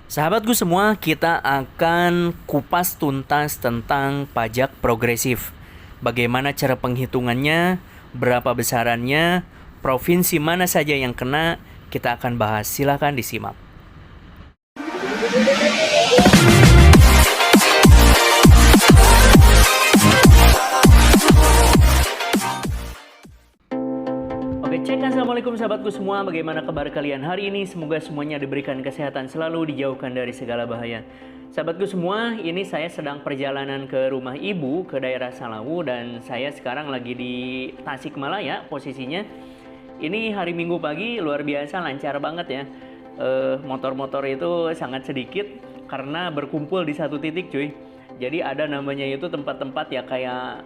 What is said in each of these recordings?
Sahabatku semua, kita akan kupas tuntas tentang pajak progresif. Bagaimana cara penghitungannya, berapa besarannya, provinsi mana saja yang kena, kita akan bahas. Silakan disimak. Oke, cek. Assalamualaikum sahabatku semua. Bagaimana kabar kalian hari ini? Semoga semuanya diberikan kesehatan selalu, dijauhkan dari segala bahaya. Sahabatku semua, ini saya sedang perjalanan ke rumah ibu, ke daerah Salawu, dan saya sekarang lagi di Tasikmalaya posisinya. Ini hari Minggu pagi, luar biasa lancar banget ya. Motor-motor itu sangat sedikit karena berkumpul di satu titik, cuy. Jadi ada namanya itu tempat-tempat ya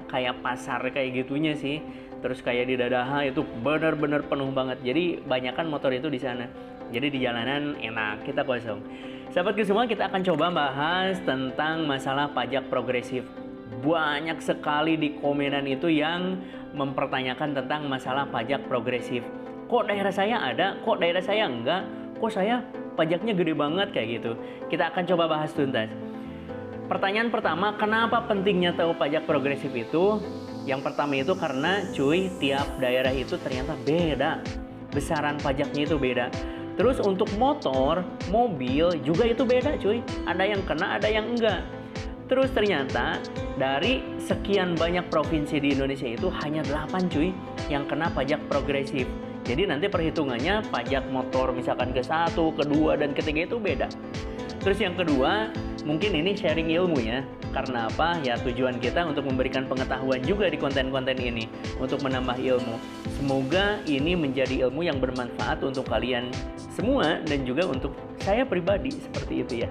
kayak pasar kayak gitunya sih. Terus kayak di Dadaha itu benar-benar penuh banget. Jadi banyakan motor itu di sana. Jadi di jalanan enak, kita kosong. Sahabatku semua, kita akan coba bahas tentang masalah pajak progresif. Banyak sekali di komenan itu yang mempertanyakan tentang masalah pajak progresif. Kok daerah saya ada, kok daerah saya enggak, kok saya pajaknya gede banget kayak gitu. Kita akan coba bahas tuntas. Pertanyaan pertama, kenapa pentingnya tahu pajak progresif itu? Yang pertama itu karena cuy, tiap daerah itu ternyata beda. Besaran pajaknya itu beda. Terus untuk motor, mobil juga itu beda cuy. Ada yang kena, ada yang enggak. Terus ternyata dari sekian banyak provinsi di Indonesia itu hanya 8 cuy yang kena pajak progresif. Jadi nanti perhitungannya pajak motor misalkan ke 1, kedua, dan ketiga itu beda. Terus yang kedua, mungkin ini sharing ilmu ya. Karena apa? Ya tujuan kita untuk memberikan pengetahuan juga di konten-konten ini. Untuk menambah ilmu. Semoga ini menjadi ilmu yang bermanfaat untuk kalian semua dan juga untuk saya pribadi. Seperti itu ya.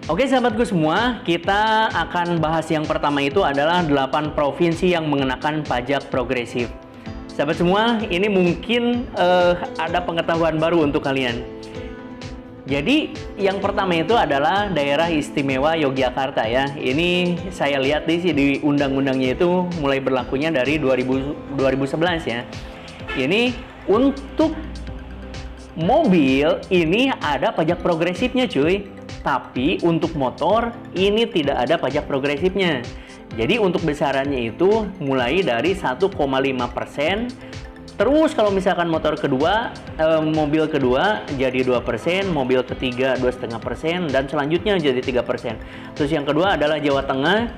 Oke sahabatku semua, kita akan bahas yang pertama itu adalah 8 provinsi yang mengenakan pajak progresif. Sahabat semua, ini mungkin ada pengetahuan baru untuk kalian. Jadi yang pertama itu adalah daerah istimewa Yogyakarta ya. Ini saya lihat di undang-undangnya itu mulai berlakunya dari 2011 ya. Ini untuk mobil ini ada pajak progresifnya cuy. Tapi untuk motor ini tidak ada pajak progresifnya. Jadi untuk besarannya itu mulai dari 1,5%. Terus kalau misalkan motor kedua, mobil kedua jadi 2%, mobil ketiga 2,5%, dan selanjutnya jadi 3%. Terus yang kedua adalah Jawa Tengah,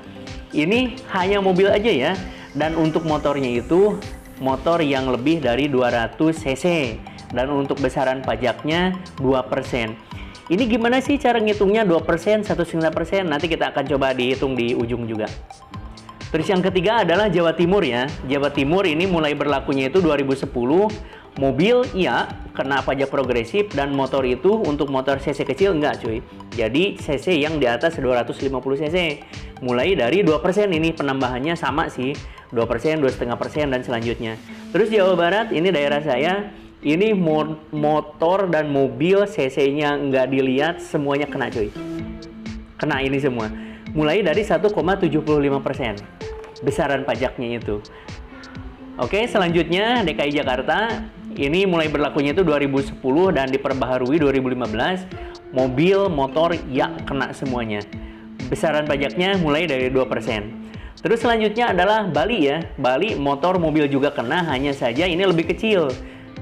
ini hanya mobil aja ya. Dan untuk motornya itu, motor yang lebih dari 200 cc. Dan untuk besaran pajaknya 2%. Ini gimana sih cara ngitungnya 2%, 1,5%? Nanti kita akan coba dihitung di ujung juga. Terus yang ketiga adalah Jawa Timur ya. Jawa Timur ini mulai berlakunya itu 2010. Mobil iya kena pajak progresif, dan motor itu untuk motor cc kecil enggak cuy. Jadi cc yang di atas 250 cc. Mulai dari 2%, ini penambahannya sama sih. 2%, 2,5%, dan selanjutnya. Terus Jawa Barat, ini daerah saya. Ini motor dan mobil cc-nya enggak dilihat, semuanya kena cuy. Kena ini semua. Mulai dari 1,75% besaran pajaknya itu. Oke, selanjutnya DKI Jakarta. Ini mulai berlakunya itu 2010 dan diperbaharui 2015. Mobil, motor, ya kena semuanya. Besaran pajaknya mulai dari 2%. Terus selanjutnya adalah Bali ya. Bali, motor, mobil juga kena, hanya saja ini lebih kecil.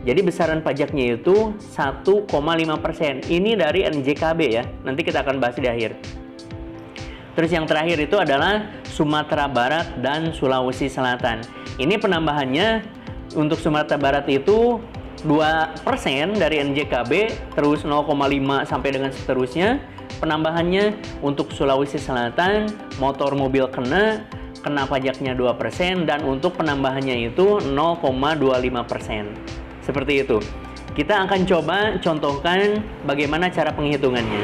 Jadi besaran pajaknya itu 1,5%. Ini dari NJKB ya. Nanti kita akan bahas di akhir. Terus yang terakhir itu adalah Sumatera Barat dan Sulawesi Selatan. Ini penambahannya untuk Sumatera Barat itu 2% dari NJKB, terus 0,5 sampai dengan seterusnya. Penambahannya untuk Sulawesi Selatan, motor mobil kena pajaknya 2%, dan untuk penambahannya itu 0,25%. Seperti itu. Kita akan coba contohkan bagaimana cara penghitungannya.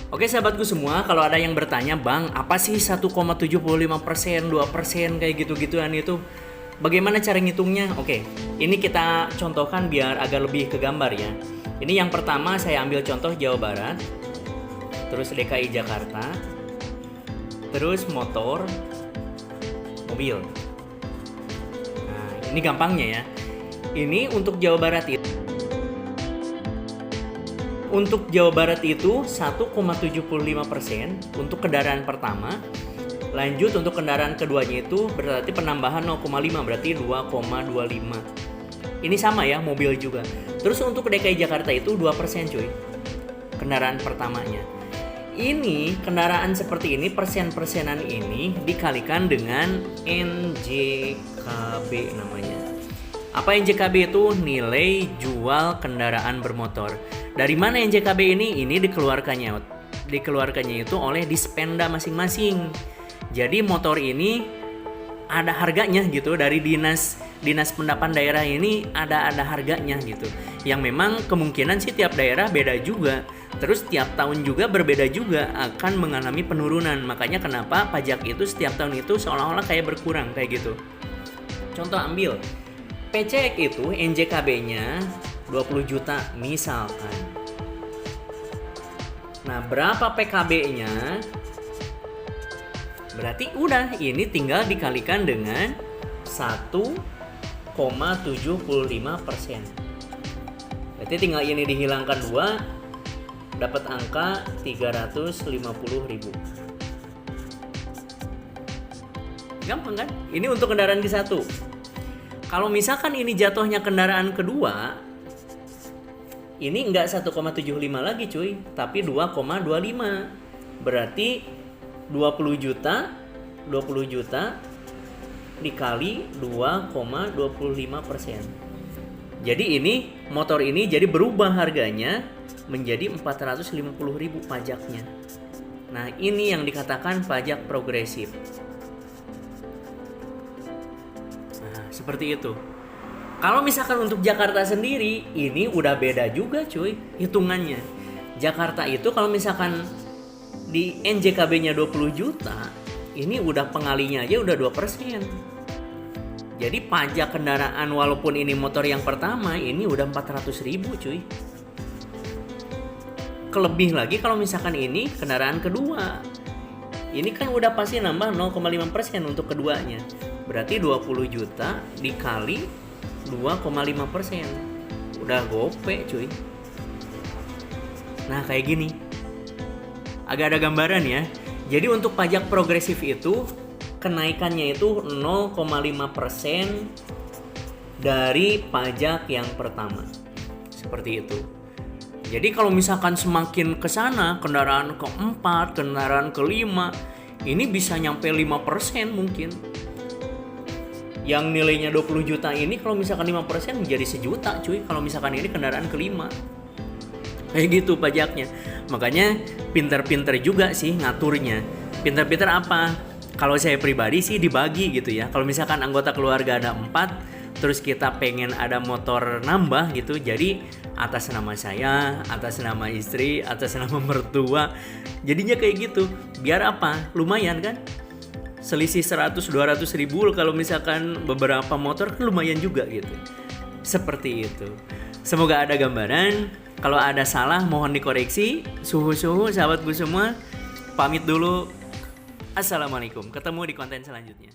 Oke sahabatku semua, kalau ada yang bertanya, Bang, apa sih 1,75%, 2% kayak gitu-gituan itu? Bagaimana cara ngitungnya? Oke, ini kita contohkan biar agak lebih ke gambar ya. Ini yang pertama saya ambil contoh Jawa Barat, terus DKI Jakarta, terus motor, mobil. Nah, ini gampangnya ya. Ini untuk Jawa Barat itu Untuk Jawa Barat itu 1,75% untuk kendaraan pertama. Lanjut untuk kendaraan keduanya itu berarti penambahan 0,5, berarti 2,25. Ini sama ya, mobil juga. Terus untuk DKI Jakarta itu 2% cuy, kendaraan pertamanya. Ini kendaraan seperti ini, persen-persenan ini dikalikan dengan NJKB namanya. Apa NJKB itu? Nilai jual kendaraan bermotor. Dari mana NJKB ini? Ini dikeluarkannya itu oleh Dispenda masing-masing. Jadi motor ini ada harganya gitu, dari dinas pendapan daerah ini ada harganya gitu. Yang memang kemungkinan sih tiap daerah beda juga. Terus tiap tahun juga berbeda juga akan mengalami penurunan. Makanya kenapa pajak itu setiap tahun itu seolah-olah kayak berkurang kayak gitu. Contoh ambil PCX itu NJKB-nya 20 juta misalkan. Nah, berapa PKB-nya? Berarti udah ini tinggal dikalikan dengan 1,75%. Berarti tinggal ini dihilangkan 2, dapat angka 350.000. Gampang kan? Ini untuk kendaraan ke-1. Kalau misalkan ini jatuhnya kendaraan kedua, ini enggak 1,75 lagi cuy, tapi 2,25. Berarti 20 juta dikali 2,25%. Jadi ini motor ini jadi berubah harganya menjadi 450.000 pajaknya. Nah, ini yang dikatakan pajak progresif. Nah, seperti itu. Kalau misalkan untuk Jakarta sendiri, ini udah beda juga cuy hitungannya. Jakarta itu kalau misalkan di NJKB-nya 20 juta, ini udah pengalinya aja udah 2%. Jadi pajak kendaraan walaupun ini motor yang pertama, ini udah 400.000 cuy. Kelebih lagi kalau misalkan ini kendaraan kedua. Ini kan udah pasti nambah 0,5% untuk keduanya. Berarti 20 juta dikali 2,5%. Udah gope cuy. Nah kayak gini. Agak ada gambaran ya. Jadi untuk pajak progresif itu kenaikannya itu 0,5% dari pajak yang pertama. Seperti itu. Jadi kalau misalkan semakin ke sana, kendaraan keempat, kendaraan kelima, ini bisa nyampe 5% mungkin. Yang nilainya 20 juta ini kalau misalkan 5% menjadi 1 juta cuy, kalau misalkan ini kendaraan kelima. Kayak gitu pajaknya. Makanya pinter-pinter juga sih ngaturnya. Pinter-pinter apa? Kalau saya pribadi sih dibagi gitu ya. Kalau misalkan anggota keluarga ada 4, terus kita pengen ada motor nambah gitu, jadi atas nama saya, atas nama istri, atas nama mertua, jadinya kayak gitu. Biar apa? Lumayan kan? Selisih 100-200 ribu kalau misalkan beberapa motor kan lumayan juga gitu. Seperti itu. Semoga ada gambaran. Kalau ada salah mohon dikoreksi. Suhu-suhu sahabatku semua. Pamit dulu. Assalamualaikum. Ketemu di konten selanjutnya.